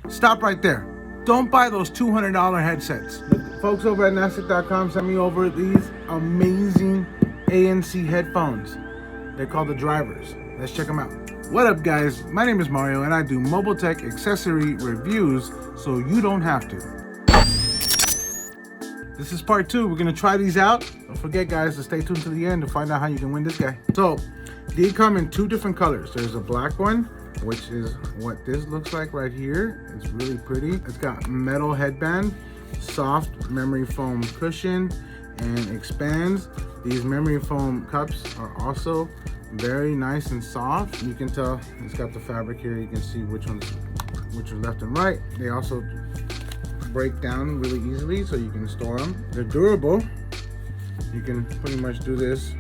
Stop right there. Don't buy those $200 headsets. The folks over at Naztech.com sent me over these amazing ANC headphones. They're called the Drivers. Let's check them out. What up, guys? My name is Mario and I do mobile tech accessory reviews so you don't have to. This is part 2. We're gonna try these out. Don't forget, guys, to stay tuned to the end to find out how you can win this guy. So they come in 2 different colors. There's a black one, which is what this looks like right here. It's really pretty. It's got metal headband, soft memory foam cushion, and expands. These memory foam cups are also very nice and soft. You can tell it's got the fabric here. You can see which are left and right. They also break down really easily, so you can store them. They're durable. You can pretty much do this.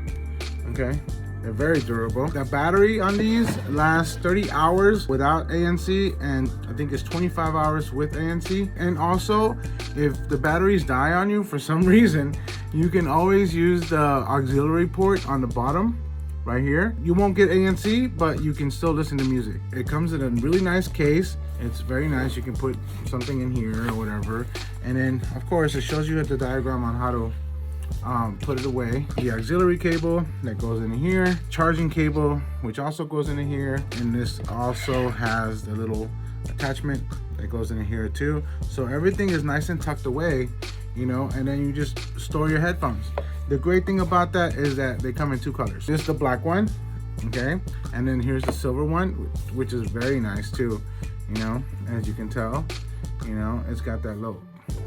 Okay, they're very durable. The battery on these lasts 30 hours without ANC, and I think it's 25 hours with ANC. And also, if the batteries die on you for some reason, you can always use the auxiliary port on the bottom right here. You won't get ANC, but you can still listen to music. It comes in a really nice case. It's very nice. You can put something in here or whatever. And then, of course, it shows you the diagram on how to put it away. The auxiliary cable that goes in here, charging cable, which also goes into here. And this also has the little attachment that goes in here too. So everything is nice and tucked away, you know, and then you just store your headphones. The great thing about that is that they come in 2 colors. This is the black one, okay? And then here's the silver one, which is very nice too. You know, as you can tell, you know, it's got that little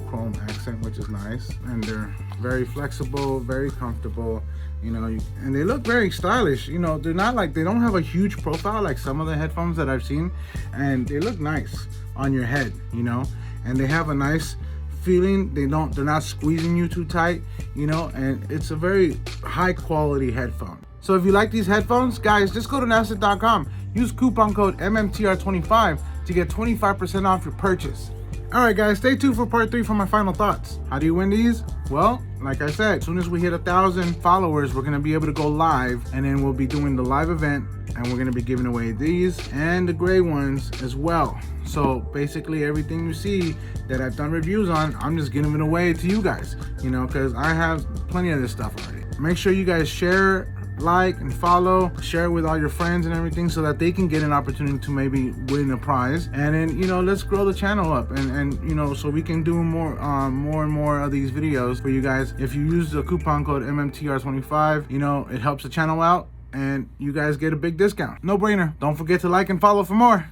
chrome accent, which is nice. And they're very flexible, very comfortable, you know, and they look very stylish. You know, they're not like, they don't have a huge profile like some of the headphones that I've seen, and they look nice on your head, you know, and they have a nice feeling. They're not squeezing you too tight, you know, and it's a very high quality headphone. So if you like these headphones, guys, just go to Naztech.com. Use coupon code MMTR25 to get 25% off your purchase. All right, guys, stay tuned for part 3 for my final thoughts. How do you win these? Well, like I said, as soon as we hit 1,000 followers, we're gonna be able to go live, and then we'll be doing the live event, and we're gonna be giving away these and the gray ones as well. So basically everything you see that I've done reviews on, I'm just giving it away to you guys, you know, because I have plenty of this stuff already. Make sure you guys share, like, and follow, share it with all your friends and everything, so that they can get an opportunity to maybe win a prize. And then, you know, let's grow the channel up, and you know, so we can do more and more of these videos for you guys. If you use the coupon code MMTR25, you know, it helps the channel out, and you guys get a big discount. No brainer. Don't forget to like and follow for more.